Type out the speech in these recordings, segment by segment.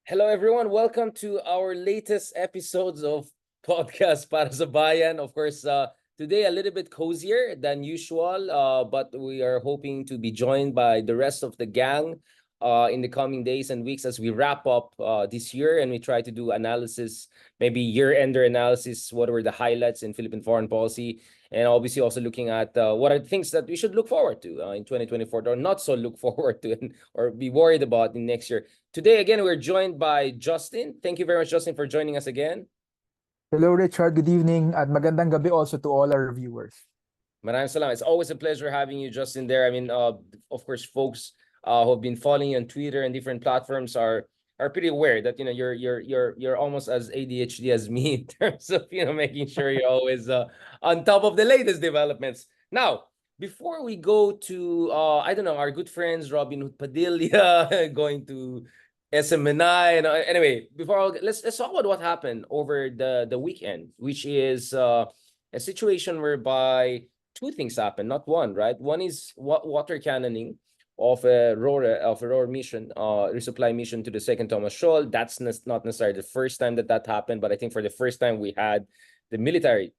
Hello, everyone. Welcome to our latest episodes of Podcast Para sa Bayan. Of course, today a little bit cozier than usual, but we are hoping to be joined by the rest of the gang in the coming days and weeks as we wrap up this year and we try to do analysis, maybe year-ender analysis, what were the highlights in Philippine foreign policy, and obviously also looking at what are the things that we should look forward to in 2024 or not so look forward to or be worried about in next year. Today, again, we're joined by Justin. Thank you very much, Justin, for joining us again. Hello, Richard. Good evening at magandang gabi also to all our viewers. Maraming salamat. It's always a pleasure having you, Justin, there. I mean, of course, folks who have been following you on Twitter and different platforms are pretty aware that you're almost as ADHD as me in terms of making sure you're always on top of the latest developments. Now, before we go to I don't know, our good friends Robin Hood Padilla going to SMNI, anyway, let's talk about what happened over the weekend, which is a situation whereby two things happened, not one, right? One is water cannoning of a ROAR mission, resupply mission to the second Thomas Shoal. That's not necessarily the first time that happened, but I think for the first time we had the military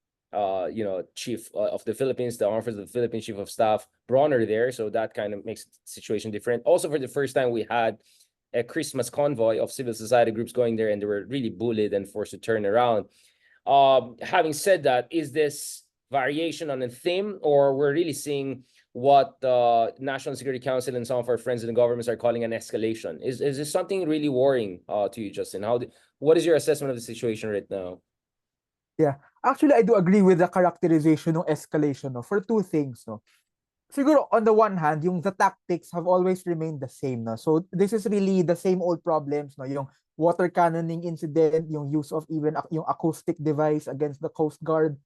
chief of the Philippines, the Armed Forces of the Philippines Chief of Staff, Bronner there. So that kind of makes the situation different. Also, for the first time, we had a Christmas convoy of civil society groups going there, and they were really bullied and forced to turn around. Having said that, is this variation on a theme, or we're really seeing what the National Security Council and some of our friends in the governments are calling an escalation? Is this something really worrying to you, Justin? What is your assessment of the situation right now? Yeah, actually, I do agree with the characterization of escalation for two things. No? Siguro, on the one hand, the tactics have always remained the same. No? So this is really the same old problems. No? Yung water cannoning incident, yung use of even yung acoustic device against the Coast Guard.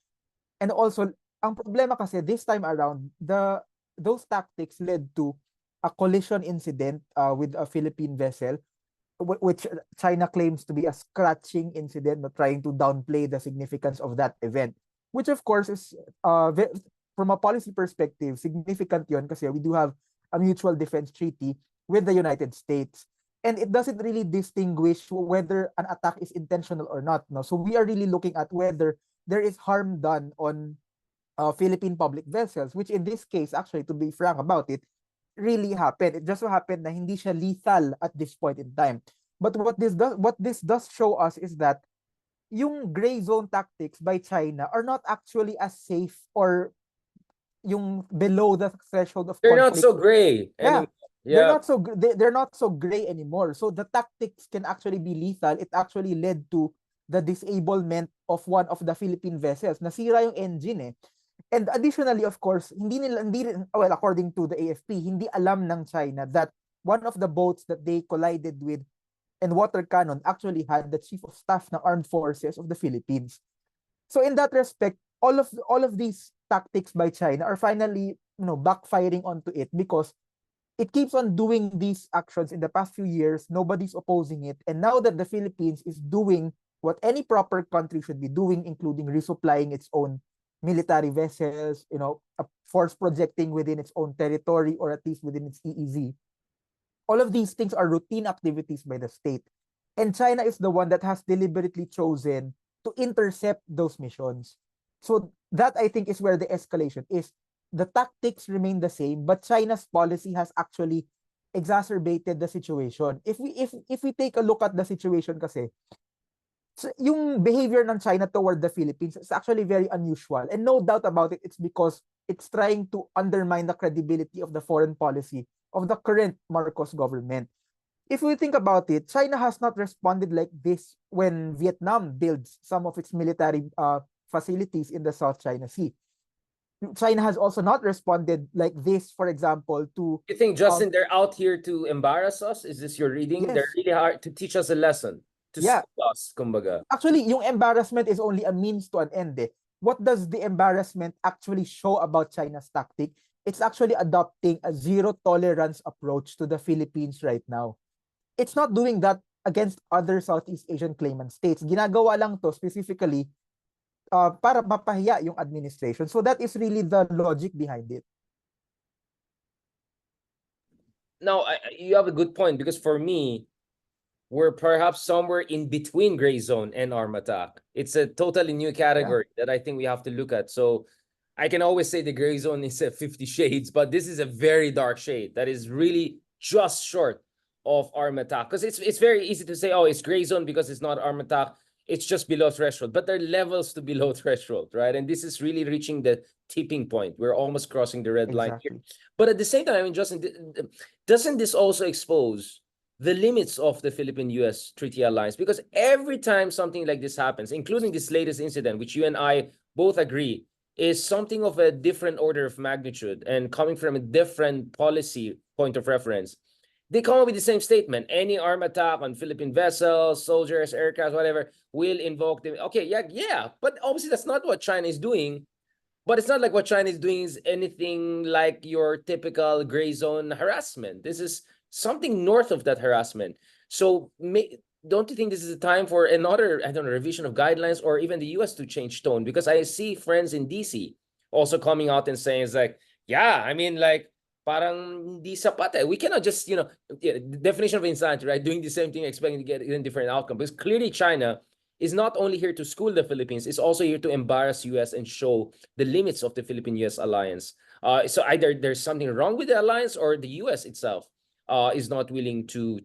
And also, ang problema kasi this time around, those tactics led to a collision incident with a Philippine vessel, which China claims to be a scratching incident, not trying to downplay the significance of that event, which of course is from a policy perspective significant yon kasi we do have a mutual defense treaty with the United States, and it doesn't really distinguish whether an attack is intentional or not. No, so we are really looking at whether there is harm done on Philippine public vessels, which in this case, actually, to be frank about it, really happened. It just so happened na hindi siya lethal at this point in time. But what this does show us is that yung gray zone tactics by China are not actually as safe, or yung below the threshold of They're conflict. not so gray. Yeah. Yeah. They're not so gray anymore. So the tactics can actually be lethal. It actually led to the disablement of one of the Philippine vessels. Nasira yung engine eh. And additionally, of course, according to the AFP, hindi alam ng China that one of the boats that they collided with and water cannon actually had the Chief of Staff ng Armed Forces of the Philippines. So in that respect, all of these tactics by China are finally, backfiring onto it, because it keeps on doing these actions in the past few years. Nobody's opposing it. And now that the Philippines is doing what any proper country should be doing, including resupplying its own military vessels, a force projecting within its own territory, or at least within its EEZ. All of these things are routine activities by the state. And China is the one that has deliberately chosen to intercept those missions. So that, I think, is where the escalation is. The tactics remain the same, but China's policy has actually exacerbated the situation. If we take a look at the situation kasi, yung behavior ng China toward the Philippines is actually very unusual. And no doubt about it, it's because it's trying to undermine the credibility of the foreign policy of the current Marcos government. If we think about it, China has not responded like this when Vietnam builds some of its military facilities in the South China Sea. China has also not responded like this, for example, to... You think, Justin, they're out here to embarrass us? Is this your reading? Yes. They're really hard to teach us a lesson. To school us, kumbaga. Actually, yung embarrassment is only a means to an end. What does the embarrassment actually show about China's tactic? It's actually adopting a zero-tolerance approach to the Philippines right now. It's not doing that against other Southeast Asian claimant states. Ginagawa lang to specifically para mapahiya yung administration. So that is really the logic behind it. Now, you have a good point, because for me, we're perhaps somewhere in between gray zone and arm attack. It's a totally new category that I think we have to look at. So I can always say the gray zone is a 50 shades, but this is a very dark shade that is really just short of arm attack. Because it's very easy to say, oh, it's gray zone because it's not arm attack. It's just below threshold, but there are levels to below threshold, right? And this is really reaching the tipping point. We're almost crossing the red line here. But at the same time, I mean, Justin, doesn't this also expose the limits of the Philippine-US treaty alliance? Because every time something like this happens, including this latest incident, which you and I both agree is something of a different order of magnitude and coming from a different policy point of reference, they come up with the same statement. Any arm attack on Philippine vessels, soldiers, aircraft, whatever, will invoke them. Okay, yeah. But obviously that's not what China is doing. But it's not like what China is doing is anything like your typical gray zone harassment. This is something north of that harassment. So don't you think this is a time for another, I don't know, revision of guidelines or even the US to change tone? Because I see friends in DC also coming out and saying it's like, yeah, I mean, like, parang hindi sapat eh. We cannot just, the definition of insanity, right? Doing the same thing, expecting to get a different outcome. Because clearly China is not only here to school the Philippines, it's also here to embarrass US and show the limits of the Philippine-US alliance. So either there's something wrong with the alliance or the US itself is not willing to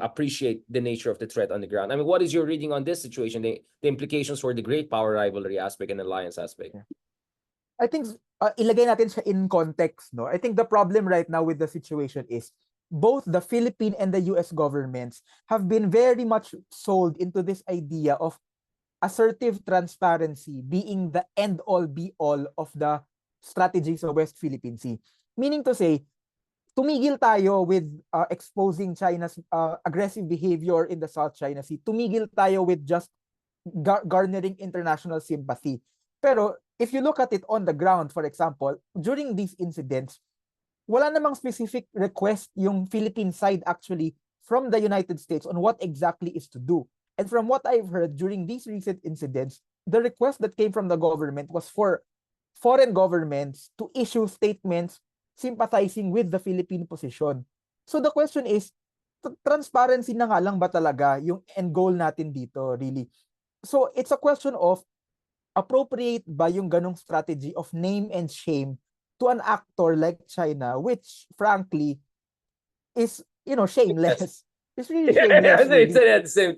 appreciate the nature of the threat on the ground. I mean, what is your reading on this situation, the implications for the great power rivalry aspect and alliance aspect? I think ilagay natin siya in context, no? I think the problem right now with the situation is both the Philippine and the US governments have been very much sold into this idea of assertive transparency being the end-all be-all of the strategy sa West Philippine Sea. Meaning to say, tumigil tayo with exposing China's aggressive behavior in the South China Sea. Tumigil tayo with just garnering international sympathy. Pero if you look at it on the ground, for example, during these incidents, wala namang specific request yung Philippine side actually from the United States on what exactly is to do. And from what I've heard during these recent incidents, the request that came from the government was for foreign governments to issue statements sympathizing with the Philippine position. So the question is, transparency na nga lang ba talaga yung end goal natin dito, really? So it's a question of appropriate ba yung ganong strategy of name and shame to an actor like China, which frankly is, shameless. It's really shameless. It's at the same.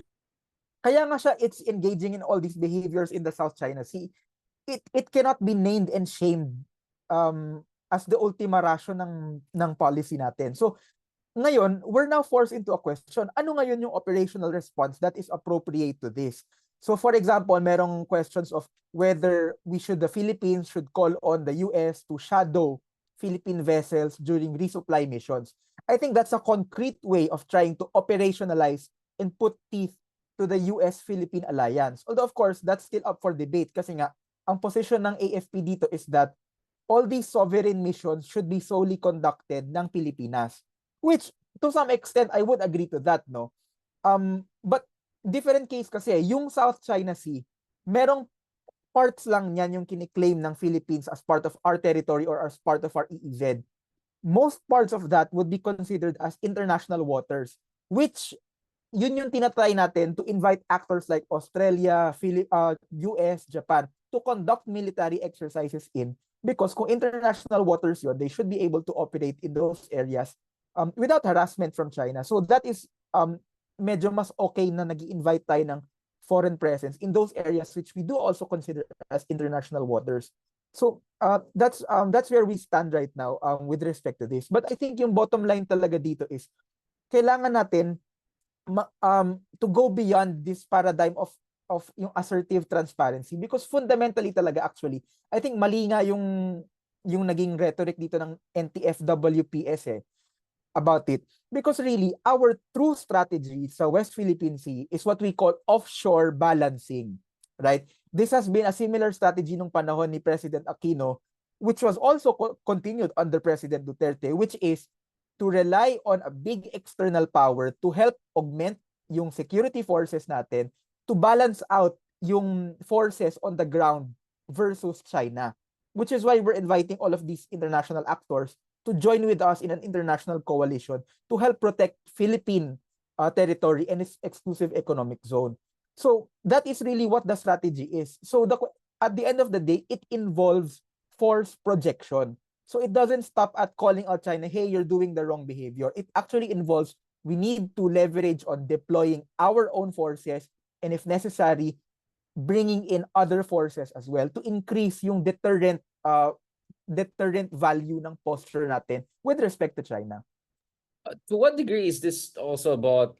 Kaya nga siya, it's engaging in all these behaviors in the South China Sea. It cannot be named and shamed as the ultima ratio ng policy natin. So ngayon, we're now forced into a question. Ano ngayon yung operational response that is appropriate to this? So for example, merong questions of whether the Philippines should call on the US to shadow Philippine vessels during resupply missions. I think that's a concrete way of trying to operationalize and put teeth to the US-Philippine alliance. Although of course, that's still up for debate kasi nga, ang position ng AFP dito is that all these sovereign missions should be solely conducted ng Pilipinas. Which, to some extent, I would agree to that, no? But different case kasi, yung South China Sea, merong parts lang niyan yung kiniklaim ng Philippines as part of our territory or as part of our EEZ. Most parts of that would be considered as international waters, which yun yung tinatry natin to invite actors like Australia, US, Japan to conduct military exercises in, because kung international waters yun, they should be able to operate in those areas without harassment from China. So that is medyo mas okay na nag-i-invite tayo ng foreign presence in those areas which we do also consider as international waters. So that's where we stand right now with respect to this. But I think yung bottom line talaga dito is kailangan natin to go beyond this paradigm of yung assertive transparency, because fundamentally talaga actually I think mali nga yung naging rhetoric dito ng NTF-WPS about it, because really our true strategy sa West Philippine Sea is what we call offshore balancing, right? This has been a similar strategy nung panahon ni President Aquino, which was also continued under President Duterte, which is to rely on a big external power to help augment yung security forces natin to balance out yung forces on the ground versus China, which is why we're inviting all of these international actors to join with us in an international coalition to help protect Philippine territory and its exclusive economic zone. So that is really what the strategy is. So at the end of the day, it involves force projection. So it doesn't stop at calling out China, hey, you're doing the wrong behavior. It actually involves we need to leverage on deploying our own forces and if necessary, bringing in other forces as well to increase yung deterrent value ng posture natin with respect to China. To what degree is this also about,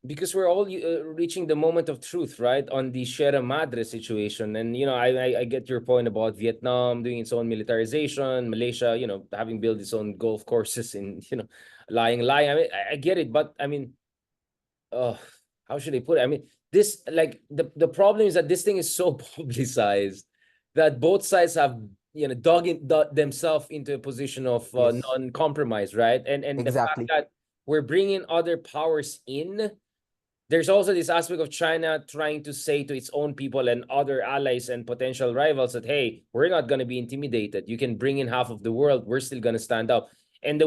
because we're all reaching the moment of truth, right, on the Sierra Madre situation, and I get your point about Vietnam doing its own militarization, Malaysia, having built its own golf courses in lying. I mean, I get it, but I mean, how should I put it? I mean, this, like, the problem is that this thing is so publicized that both sides have dug themselves into a position of Yes. non-compromise, right? And the fact Exactly. that we're bringing other powers in, there's also this aspect of China trying to say to its own people and other allies and potential rivals that, hey, we're not going to be intimidated. You can bring in half of the world. We're still going to stand up. And the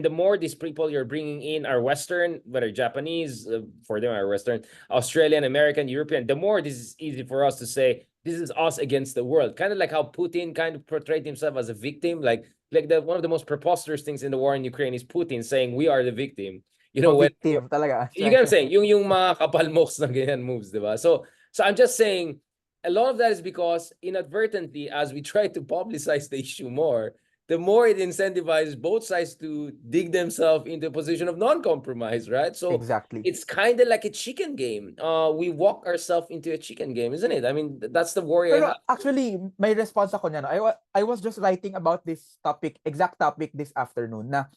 more these people you're bringing in are Western, whether Japanese, for them are Western, Australian, American, European, the more this is easy for us to say, this is us against the world. Kind of like how Putin kind of portrayed himself as a victim. Like one of the most preposterous things in the war in Ukraine is Putin saying we are the victim. Victim talaga. You get what I'm saying? Yung mga kapalmoks na ganyan moves, diba? So I'm just saying, a lot of that is because inadvertently, as we try to publicize the issue more, the more it incentivizes both sides to dig themselves into a position of non-compromise, right? So Exactly. it's kind of like a chicken game. We walk ourselves into a chicken game, isn't it? I mean, that's the worry I Pero have. actually, may response ako niyan. I was just writing about this exact topic this afternoon na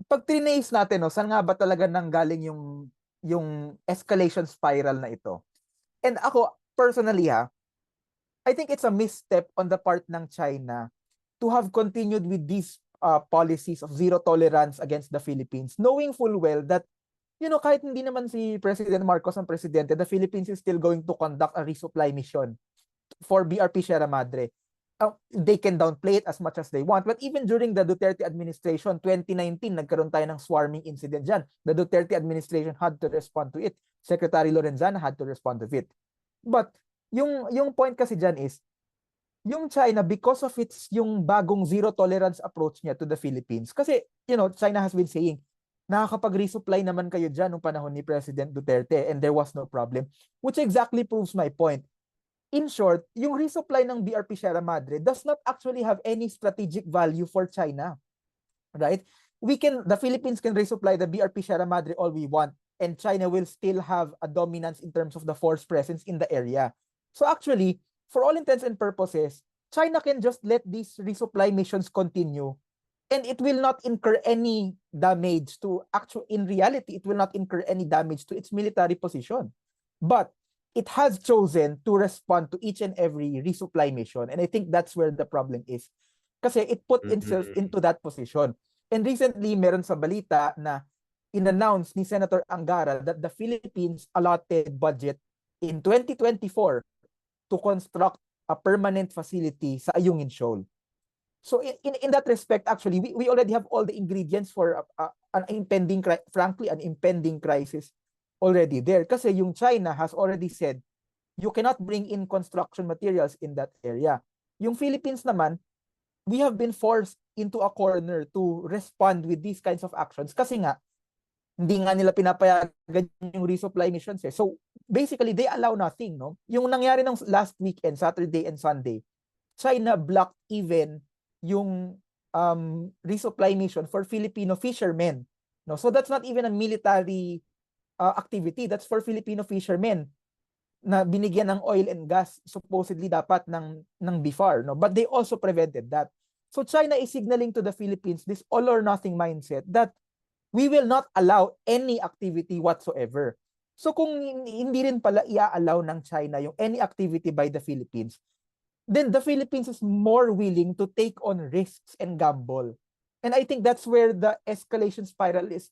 pag trinace natin, no, saan nga ba talaga nanggaling yung escalation spiral na ito? And ako, personally I think it's a misstep on the part ng China to have continued with these policies of zero tolerance against the Philippines, knowing full well that, kahit hindi naman si President Marcos ang presidente, the Philippines is still going to conduct a resupply mission for BRP Sierra Madre. They can downplay it as much as they want. But even during the Duterte administration, 2019, nagkaroon tayo ng swarming incident dyan. The Duterte administration had to respond to it. Secretary Lorenzana had to respond to it. But yung point kasi dyan is, yung China, because of yung bagong zero tolerance approach niya to the Philippines, kasi, China has been saying, nakakapag-resupply naman kayo dyan nung panahon ni President Duterte and there was no problem, which exactly proves my point. In short, yung resupply ng BRP Sierra Madre does not actually have any strategic value for China, right? The Philippines can resupply the BRP Sierra Madre all we want, and China will still have a dominance in terms of the force presence in the area. So actually, for all intents and purposes, China can just let these resupply missions continue, and it will not incur any damage in reality, it will not incur any damage to its military position. But it has chosen to respond to each and every resupply mission. And I think that's where the problem is. Kasi it put itself into that position. And recently, meron sa balita na in-announce ni Senator Angara that the Philippines allotted budget in 2024 to construct a permanent facility sa Ayungin Shoal. So in that respect, actually, we already have all the ingredients for an impending crisis already there. Kasi yung China has already said, you cannot bring in construction materials in that area. Yung Philippines naman, we have been forced into a corner to respond with these kinds of actions kasi nga, hindi nga nila pinapayagan yung resupply missions eh. So, basically, they allow nothing, no? Yung nangyari ng last weekend, Saturday and Sunday, China blocked even yung resupply mission for Filipino fishermen. No? So, that's not even a military activity. That's for Filipino fishermen na binigyan ng oil and gas supposedly dapat ng BIFAR, no? But they also prevented that. So China is signaling to the Philippines this all or nothing mindset that we will not allow any activity whatsoever. So kung hindi rin pala i-allow ng China yung any activity by the Philippines, then the Philippines is more willing to take on risks and gamble. And I think that's where the escalation spiral is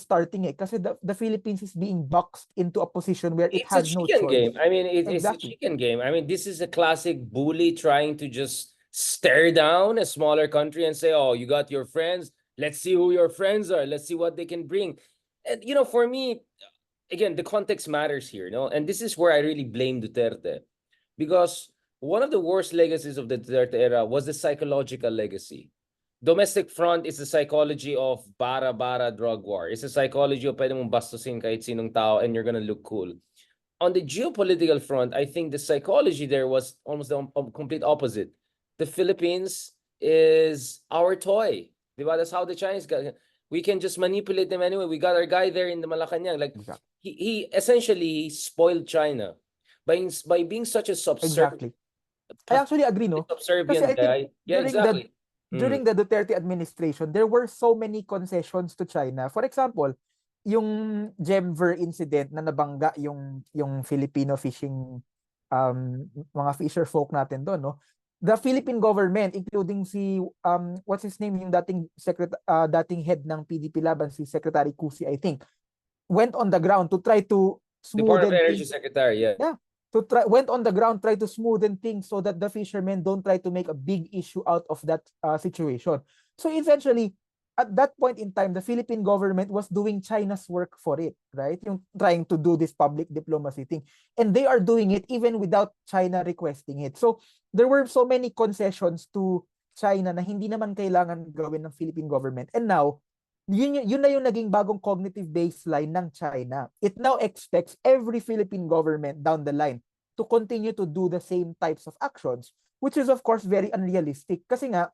starting kasi the Philippines is being boxed into a position where it has no choice. Game. I mean, it's a Exactly. chicken game. I mean, this is a classic bully trying to just stare down a smaller country and say, oh, you got your friends. Let's see who your friends are. Let's see what they can bring. And for me, again, the context matters here, no? And this is where I really blame Duterte, because one of the worst legacies of the Duterte era was the psychological legacy. Domestic front is the psychology of bara-bara drug war. It's a psychology of pwede mong bastusin kahit sinong tao and you're gonna look cool. On the geopolitical front, I think the psychology there was almost the complete opposite. The Philippines is our toy. Diba? That's how the Chinese got. We can just manipulate them anyway. We got our guy there in the Malacanang. Like he essentially spoiled China by being such a Exactly. I actually agree, no? Kasi subservient I think guy. Yeah, exactly. during the Duterte administration, there were so many concessions to China. For example, yung Gemver incident na nabangga yung Filipino fishing mga fisher folk natin doon, no? The Philippine government, including si what's his name, yung dating head ng PDP Laban, si Secretary Cusi, I think, went on the ground to try to Department of smoothen Energy things. Secretary, yeah. Yeah. Went on the ground, try to smoothen things so that the fishermen don't try to make a big issue out of that situation. So essentially, at that point in time, the Philippine government was doing China's work for it, right? Yung trying to do this public diplomacy thing. And they are doing it even without China requesting it. So there were so many concessions to China na hindi naman kailangan gawin ng Philippine government. And now, yun na yung naging bagong cognitive baseline ng China. It now expects every Philippine government down the line to continue to do the same types of actions, which is of course very unrealistic kasi nga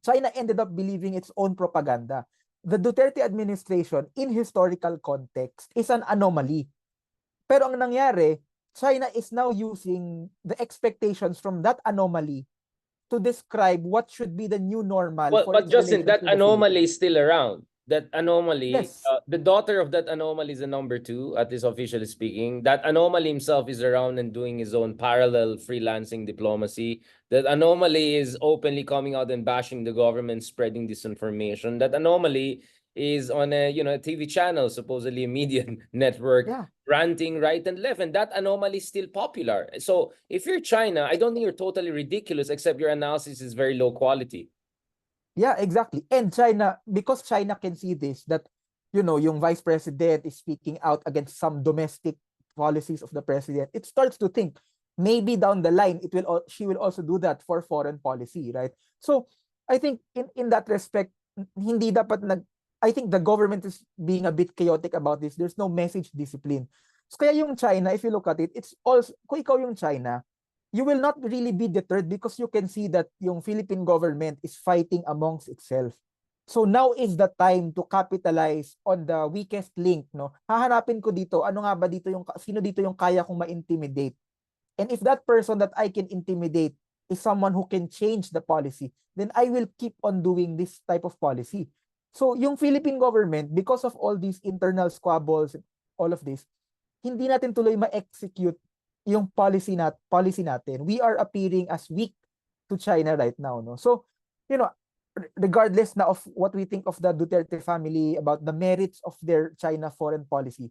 China ended up believing its own propaganda. The Duterte administration in historical context is an anomaly. Pero ang nangyari, China is now using the expectations from that anomaly to describe what should be the new normal for But its Justin, that relations with the anomaly Philippines. is still around. That anomaly, Yes. the daughter of that anomaly is the number 2, at least officially speaking. That anomaly himself is around and doing his own parallel freelancing diplomacy. That anomaly is openly coming out and bashing the government, spreading disinformation. That anomaly is on a TV channel, supposedly a media network, ranting right and left, and that anomaly is still popular. So if you're China, I don't think you're totally ridiculous, except your analysis is very low quality. Yeah, exactly. And China, because China can see this, that, yung vice president is speaking out against some domestic policies of the president, it starts to think, maybe down the line, she will also do that for foreign policy, right? So, I think in that respect, hindi dapat I think the government is being a bit chaotic about this. There's no message discipline. So, kaya yung China, if you look at it, it's also, kung ikaw yung China, you will not really be deterred because you can see that yung Philippine government is fighting amongst itself. So now is the time to capitalize on the weakest link, no? Hahanapin ko dito, ano nga ba dito sino dito yung kaya kong ma-intimidate? And if that person that I can intimidate is someone who can change the policy, then I will keep on doing this type of policy. So yung Philippine government, because of all these internal squabbles, all of this, hindi natin tuloy ma-execute yung policy natin. We are appearing as weak to China right now, no? So, regardless na of what we think of the Duterte family about the merits of their China foreign policy,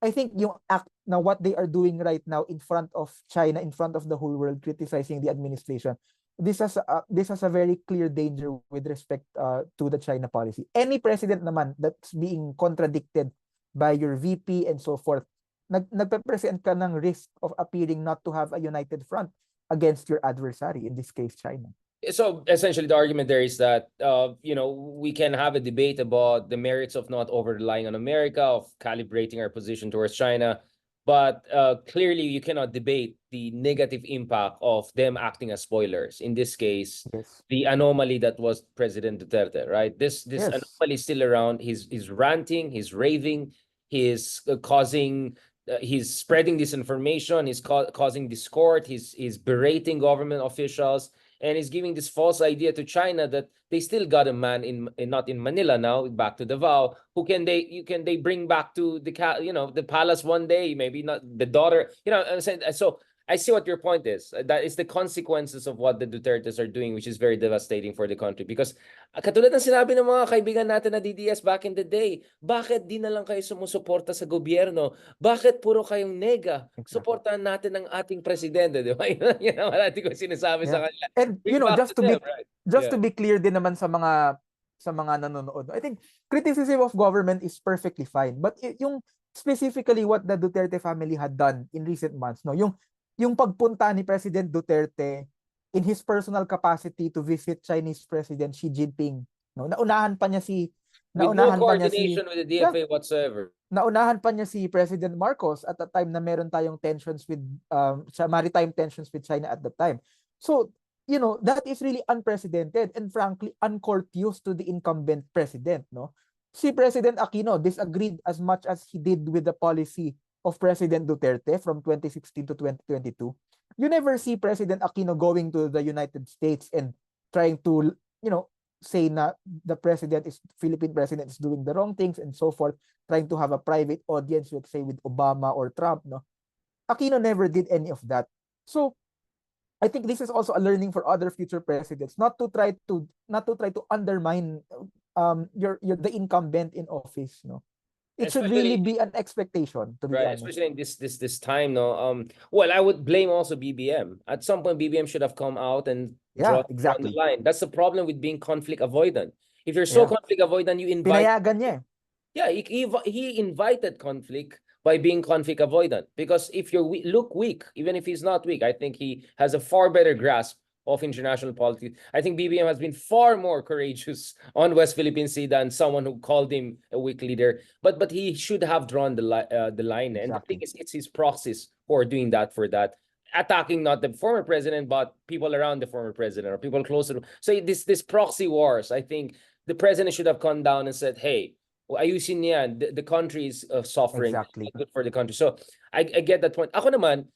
I think yung act na what they are doing right now in front of China, in front of the whole world, criticizing the administration, this has a very clear danger with respect to the China policy. Any president naman that's being contradicted by your VP and so forth, nagpe-present ka ng risk of appearing not to have a united front against your adversary, in this case, China. So essentially, the argument there is that, we can have a debate about the merits of not over-relying on America, of calibrating our position towards China. But clearly, you cannot debate the negative impact of them acting as spoilers. In this case, the anomaly that was President Duterte, right? This anomaly is still around. He's ranting, he's raving, he's causing... he's spreading disinformation, he's causing discord, he's berating government officials, and he's giving this false idea to China that they still got a man not in Manila now, back to Davao, who they bring back to the palace one day, maybe not the daughter, so I see what your point is. That is the consequences of what the Dutertes are doing, which is very devastating for the country. Because katulad ng sinabi ng mga kaibigan natin na DDS back in the day, bakit di na lang kayo sumusuporta sa gobyerno? Bakit puro kayong nega? Suportahan natin ang ating presidente, di ba? Yan ang natin ko sinasabi sa kanila. And just to be clear din naman sa mga sa mga nanonood. I think criticism of government is perfectly fine. But yung specifically what the Duterte family had done in recent months, no, yung pagpunta ni President Duterte in his personal capacity to visit Chinese President Xi Jinping, no, With no naunahan pa niya si coordination with the yeah, DFA whatsoever. naunahan pa niya si President Marcos at the time na meron tayong tensions with sa maritime tensions with China at the time. So, you know, that is really unprecedented and frankly uncourteous to the incumbent president, no? Si President Aquino disagreed as much as he did with the policy of President Duterte from 2016 to 2022. You never see President Aquino going to the United States and trying to, you know, say na the Philippine president is doing the wrong things and so forth, trying to have a private audience, let's say with Obama or Trump, no? Aquino never did any of that. So I think this is also a learning for other future presidents, not to try to undermine the incumbent in office, no. It should really Especially be an expectation, to be right, honest. especially in this time, no. Well, I would blame also BBM. At some point, BBM should have come out and Yeah, drawn the exactly. line. That's the problem with being conflict avoidant. If you're so Yeah. conflict avoidant, you invite. Pinayagan niya. Yeah, he invited conflict by being conflict avoidant. Because if you look weak, even if he's not weak, I think he has a far better grasp of international politics. I think BBM has been far more courageous on West Philippine Sea than someone who called him a weak leader. But he should have drawn the line. Exactly. And the thing is, it's his proxies who are doing that for that. Attacking not the former president, but people around the former president or people closer to. So this proxy wars, I think the president should have come down and said, hey, ayusin niya, the country is suffering. Exactly. It's not good for the country. So I get that point. Ako naman,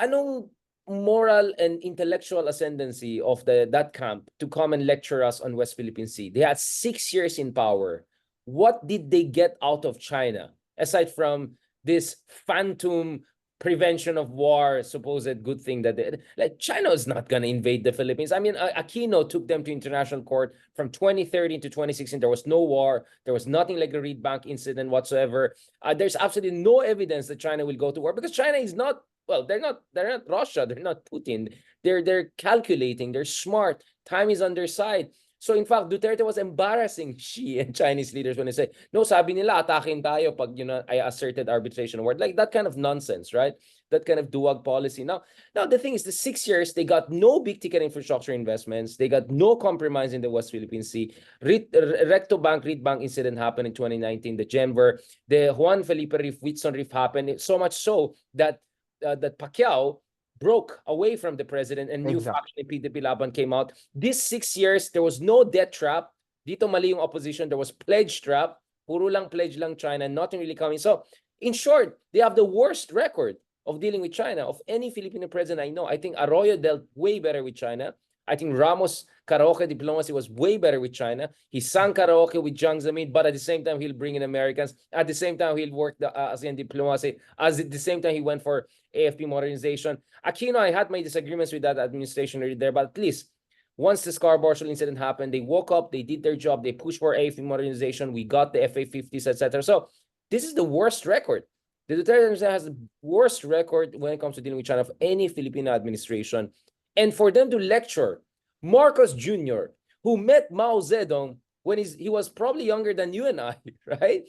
anong moral and intellectual ascendancy of that camp to come and lecture us on West Philippine Sea? They had 6 years in power. What did they get out of China aside from this phantom prevention of war supposed good thing that they, like China is not going to invade the Philippines? I mean, Aquino took them to international court from 2013 to 2016. There was no war. There was nothing like the Reed Bank incident whatsoever. There's absolutely no evidence that China will go to war because China is not, well, they're not Russia, they're not Putin. They're calculating, they're smart. Time is on their side. So in fact, Duterte was embarrassing Xi and Chinese leaders when they say, no, sabi nila, atakin tayo pag, you know, I asserted arbitration award. Like that kind of nonsense, right? That kind of duwag policy. Now the thing is, the 6 years, they got no big ticket infrastructure investments. They got no compromise in the West Philippine Sea. Recto Bank, Reed Bank incident happened in 2019. The Genver, the Juan Felipe Reef, Whitson Reef happened. So much so that that Pacquiao broke away from the president and new faction in PDP Laban came out. These 6 years, there was no debt trap. Dito mali yung opposition. There was pledge trap. Puro lang pledge lang China, nothing really coming. So, in short, they have the worst record of dealing with China of any Filipino president I know. I think Arroyo dealt way better with China. I think Ramos' karaoke diplomacy was way better with China. He sang karaoke with Jiang Zemin, but at the same time, he'll bring in Americans. At the same time, he'll work the ASEAN diplomacy. At the same time, he went for AFP modernization. Aquino, I had my disagreements with that administration already there, but at least once the Scarborough incident happened, they woke up, they did their job, they pushed for AFP modernization, we got the FA-50s, etc. So this is the worst record. The Duterte administration has the worst record when it comes to dealing with China of any Filipino administration. And for them to lecture Marcos Jr., who met Mao Zedong when he was probably younger than you and I, right?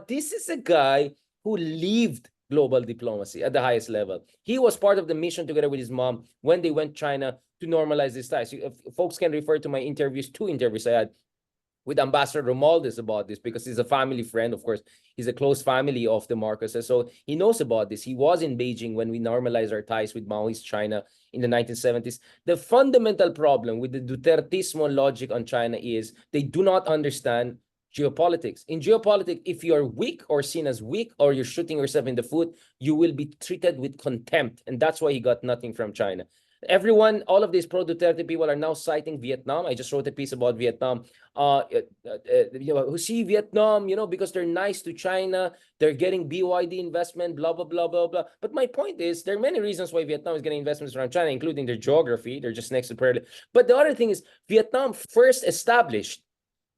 This is a guy who lived global diplomacy at the highest level. He was part of the mission together with his mom when they went to China to normalize these ties. Folks can refer to my interviews, 2 interviews I had with Ambassador Romualdez about this because he's a family friend. Of course, he's a close family of the Marcoses, so he knows about this. He was in Beijing when we normalized our ties with Maoist China in the 1970s. The fundamental problem with the Dutertismo logic on China is they do not understand geopolitics. In geopolitics, if you're weak or seen as weak or you're shooting yourself in the foot, you will be treated with contempt. And that's why he got nothing from China. Everyone, all of these pro-Duterte people are now citing Vietnam. I just wrote a piece about Vietnam. Who see Vietnam, because they're nice to China, they're getting BYD investment, blah, blah, blah, blah, blah. But my point is, there are many reasons why Vietnam is getting investments around China, including their geography. They're just next to Pearl. But the other thing is, Vietnam first established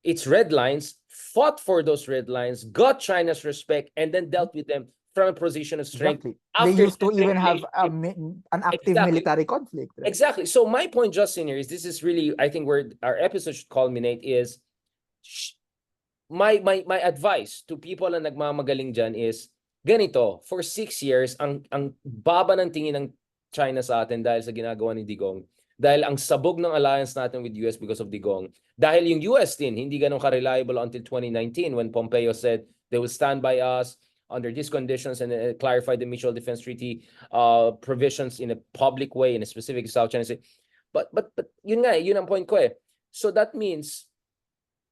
its red lines, fought for those red lines, got China's respect, and then dealt with them from a position of strength. Exactly. They After used to the even have relationship. an active Exactly. military conflict. Right? Exactly. So my point, Justin, here is this is really, I think, where our episode should culminate is my advice to people na nagmamagaling dyan is ganito, for 6 years, ang baba ng tingin ng China sa atin dahil sa ginagawa ni Digong, dahil ang sabog ng alliance natin with US because of Digong, dahil yung US din, hindi ganun ka-reliable until 2019 when Pompeo said they will stand by us under these conditions and clarify the Mutual Defense Treaty provisions in a public way, in a specific South China Sea. But yun nga, yun ang point ko eh. So that means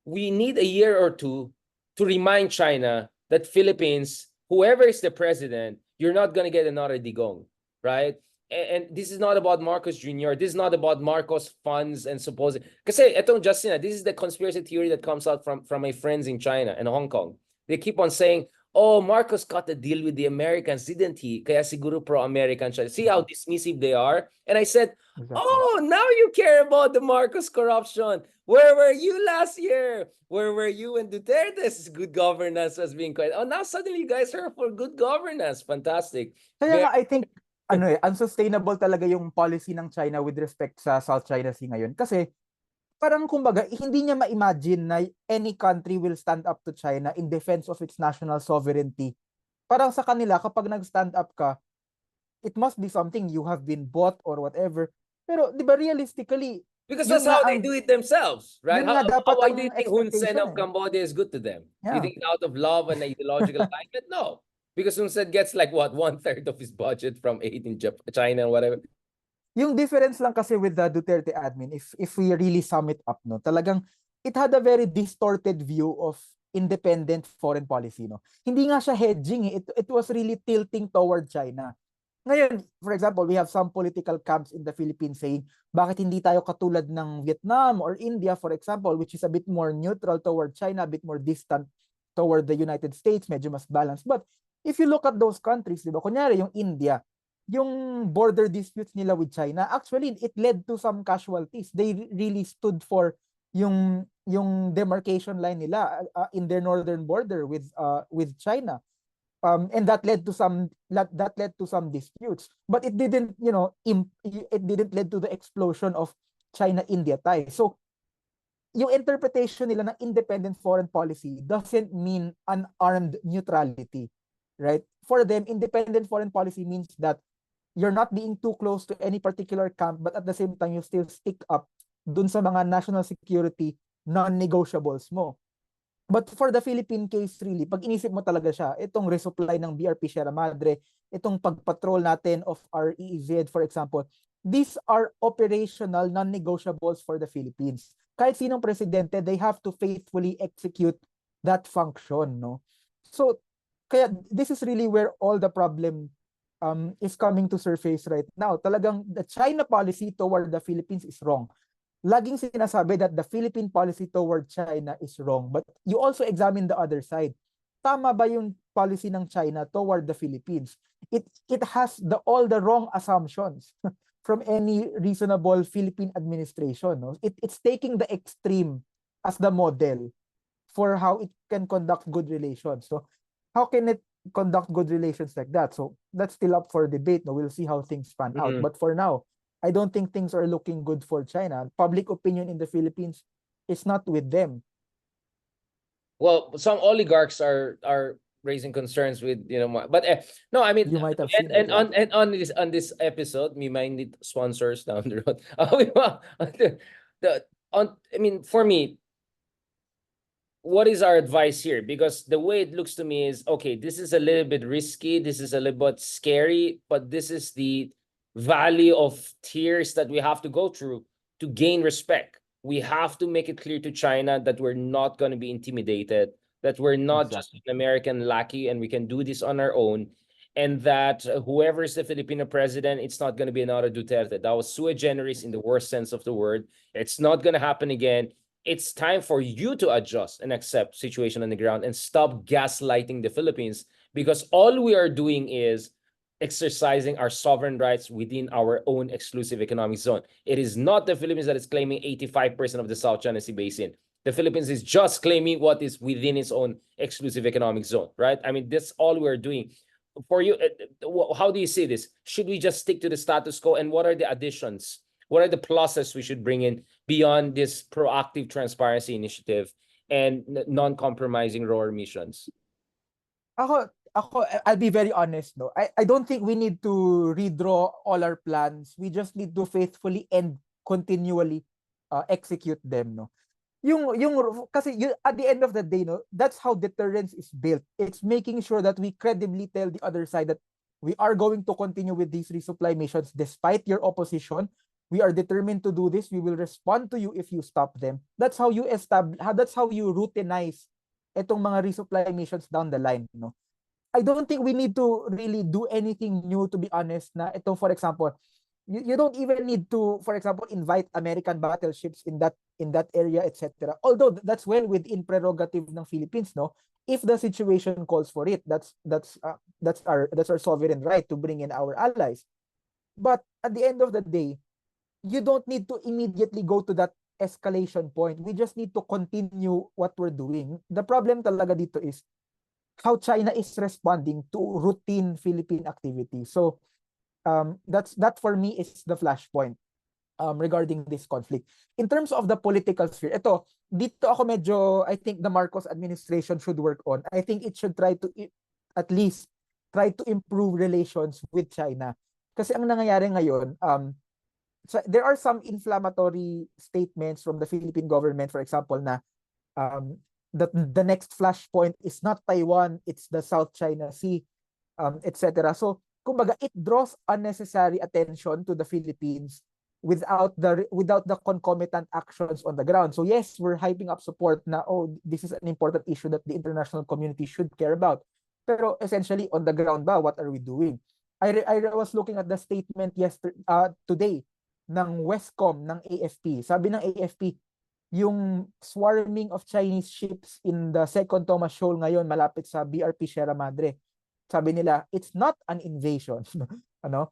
we need a year or two to remind China that Philippines, whoever is the president, you're not going to get another Digong, right? And this is not about Marcos Jr. This is not about Marcos funds and supposed. Kasi etong Justina, this is the conspiracy theory that comes out from my friends in China and Hong Kong. They keep on saying, oh, Marcos got a deal with the Americans, didn't he? Kaya siguro pro-American siya. See how dismissive they are? And I said, Exactly. oh, now you care about the Marcos corruption. Where were you last year? Where were you when Duterte's good governance was being quite? Oh, now suddenly you guys are for good governance. Fantastic. Kaya nga, I think, unsustainable talaga yung policy ng China with respect sa South China Sea ngayon. Kasi, parang kumbaga, hindi niya ma-imagine na any country will stand up to China in defense of its national sovereignty. Parang sa kanila, kapag nag-stand up ka, it must be something you have been bought or whatever. Pero, di ba, realistically, because that's how they do it themselves, right? How do you think Hun Sen of Cambodia is good to them? Yeah. You think out of love and ideological alignment? No. Because Hun Sen gets like what, 1/3 of his budget from aid in China and whatever. Yung difference lang kasi with the Duterte admin, if we really sum it up, no, talagang it had a very distorted view of independent foreign policy, no. Hindi nga siya hedging, it was really tilting toward China. Ngayon, for example, we have some political camps in the Philippines saying, bakit hindi tayo katulad ng Vietnam or India, for example, which is a bit more neutral toward China, a bit more distant toward the United States, medyo mas balanced. But if you look at those countries, di ba, kunyari yung India, yung border disputes nila with China, actually, it led to some casualties. They really stood for yung demarcation line nila in their northern border with China. And that led to some disputes, but it didn't, it didn't lead to the explosion of China-India ties. So, yung interpretation nila ng independent foreign policy doesn't mean unarmed neutrality, right? For them, independent foreign policy means that you're not being too close to any particular camp, but at the same time, you still stick up dun sa mga national security non-negotiables mo. But for the Philippine case, really, pag inisip mo talaga siya, itong resupply ng BRP Sierra Madre, itong pagpatrol natin of our EEZ, for example, these are operational non-negotiables for the Philippines. Kahit sinong presidente, they have to faithfully execute that function, no? So, kaya this is really where all the problem is coming to surface right now. Talagang the China policy toward the Philippines is wrong. Laging sinasabi that the Philippine policy toward China is wrong, but you also examine the other side. Tama ba yung policy ng China toward the Philippines? It has all the wrong assumptions from any reasonable Philippine administration. No? It's taking the extreme as the model for how it can conduct good relations. So how can it conduct good relations like that? So that's still up for debate. No? We'll see how things pan out. But for now, I don't think things are looking good for China. Public opinion in the Philippines is not with them. Well, some oligarchs are raising concerns with, but no, I mean, you might have seen on this episode, we might need sponsors down the road. I mean, for me, what is our advice here? Because the way it looks to me is, okay, this is a little bit risky, this is a little bit scary, but this is the valley of tears that we have to go through to gain respect. We have to make it clear to China that we're not going to be intimidated, that we're not just an American lackey and we can do this on our own, and that whoever is the Filipino president, it's not going to be another Duterte. That was sui generis in the worst sense of the word. It's not going to happen again. It's time for you to adjust and accept situation on the ground and stop gaslighting the Philippines, because all we are doing is exercising our sovereign rights within our own exclusive economic zone. It is not the Philippines that is claiming 85% of the South China Sea Basin. The Philippines is just claiming what is within its own exclusive economic zone, right? I mean, that's all we're doing. for you, how do you see this? Should we just stick to the status quo, and what are the additions? What are the pluses we should bring in beyond this proactive transparency initiative and non-compromising ROAR missions? I'll be very honest, no. I don't think we need to redraw all our plans. We just need to faithfully and continually execute them, no. Kasi at the end of the day, no, that's how deterrence is built. It's making sure that we credibly tell the other side that we are going to continue with these resupply missions despite your opposition. We are determined to do this. We will respond to you if you stop them. That's how you that's how you routinize itong mga resupply missions down the line, no. I don't think we need to really do anything new, to be honest, na ito, for example, you don't even need to, for example, invite American battleships in that area, etc. Although that's well within prerogative ng Philippines, no? If the situation calls for it, that's our sovereign right to bring in our allies. But at the end of the day, you don't need to immediately go to that escalation point. We just need to continue what we're doing. The problem talaga dito is how China is responding to routine Philippine activity. So that for me is the flashpoint regarding this conflict. In terms of the political sphere, dito ako medyo, I think the Marcos administration should work on. I think it should try to at least try to improve relations with China. Kasi ang nangyayari ngayon, so there are some inflammatory statements from the Philippine government, for example, na the next flashpoint is not Taiwan, it's the South China Sea, etc. So, kumbaga, it draws unnecessary attention to the Philippines without the concomitant actions on the ground. So yes, we're hyping up support na, this is an important issue that the international community should care about. Pero essentially, on the ground ba, what are we doing? I was looking at the statement today ng Westcom, ng AFP. Sabi ng AFP, yung swarming of Chinese ships in the second Thomas Shoal ngayon malapit sa BRP Sierra Madre. Sabi nila, it's not an invasion. Ano?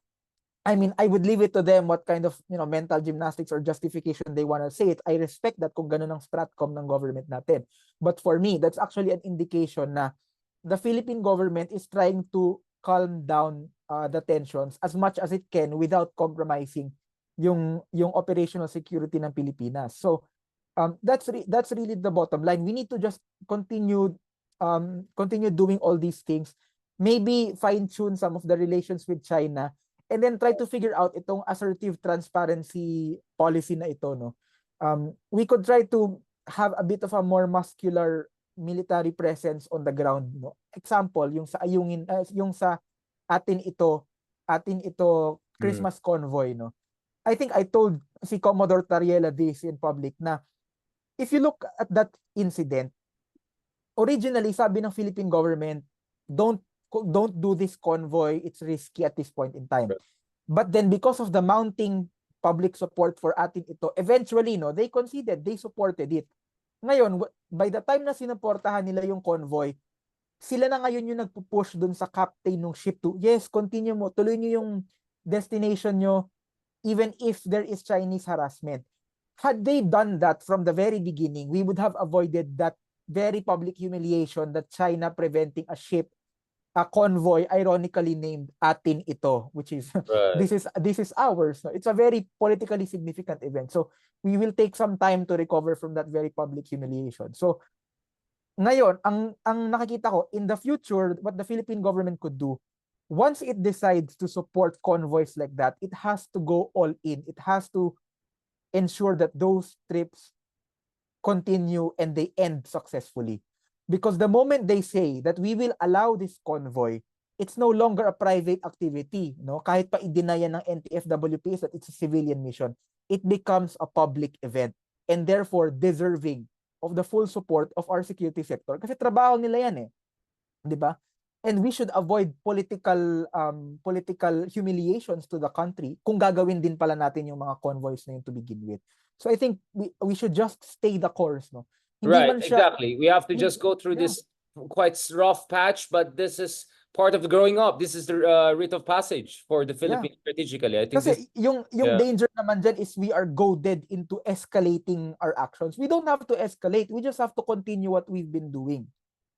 I mean, I would leave it to them what kind of, mental gymnastics or justification they want to say it. I respect that kung ganun ang stratcom ng government natin. But for me, that's actually an indication na the Philippine government is trying to calm down the tensions as much as it can without compromising yung operational security ng Pilipinas. So, that's really the bottom line. We need to just continue doing all these things, maybe fine-tune some of the relations with China, and then try to figure out itong assertive transparency policy na ito, no. We could try to have a bit of a more muscular military presence on the ground, no. Example, yung sa Ayungin, yung sa atin ito Christmas convoy, no. I think I told si Commodore Tariela this in public na if you look at that incident, originally sabi ng Philippine government, don't do this convoy, it's risky at this point in time. But then because of the mounting public support for atin ito, eventually, no, they conceded, they supported it. Ngayon, by the time na sinuportahan nila yung convoy, sila na ngayon yung nagpupush dun sa captain ng ship to, yes, continue mo, tuloy nyo yung destination nyo, even if there is Chinese harassment. Had they done that from the very beginning, we would have avoided that very public humiliation that China preventing a convoy ironically named atin ito, which is Right. this is ours. No? It's a very politically significant event. So we will take some time to recover from that very public humiliation. So ngayon, ang nakikita ko in the future, what the Philippine government could do, once it decides to support convoys like that, it has to go all in. It has to ensure that those trips continue and they end successfully. Because the moment they say that we will allow this convoy, it's no longer a private activity, no? Kahit pa i-deny ng NTFWPs that it's a civilian mission, it becomes a public event and therefore deserving of the full support of our security sector. Kasi trabaho nila yan eh. 'Di ba? And we should avoid political humiliations to the country kung gagawin din pala natin yung mga convoys na yun to begin with. So I think we should just stay the course, no. Hindi Right, man siya, exactly. We have to just go through this quite rough patch, but this is part of the growing up. This is the rite of passage for the Philippines strategically. I think kasi yung yeah. danger naman dyan is we are goaded into escalating our actions. We don't have to escalate. We just have to continue what we've been doing.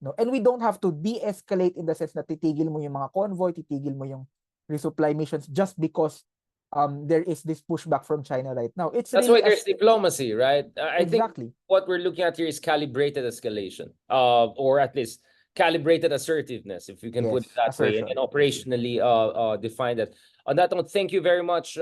no? And we don't have to de-escalate in the sense na titigil mo yung mga convoy, titigil mo yung resupply missions just because there is this pushback from China right now. It's That's really why there's diplomacy, right? I think exactly. what we're looking at here is calibrated escalation, or at least calibrated assertiveness, if you can put it Yes, that way, and assertion. operationally define that. On that note, thank you very much,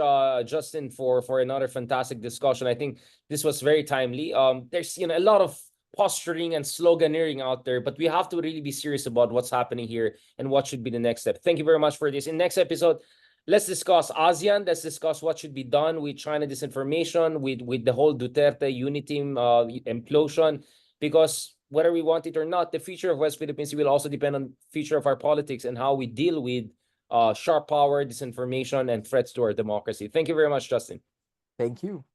Justin, for another fantastic discussion. I think this was very timely. There's a lot of posturing and sloganeering out there, but we have to really be serious about what's happening here and what should be the next step. Thank you very much for this. In next episode, let's discuss ASEAN. Let's discuss what should be done with China disinformation, with the whole Duterte unity implosion, because whether we want it or not, the future of West Philippines will also depend on future of our politics and how we deal with sharp power, disinformation, and threats to our democracy. Thank you very much, Justin. Thank you.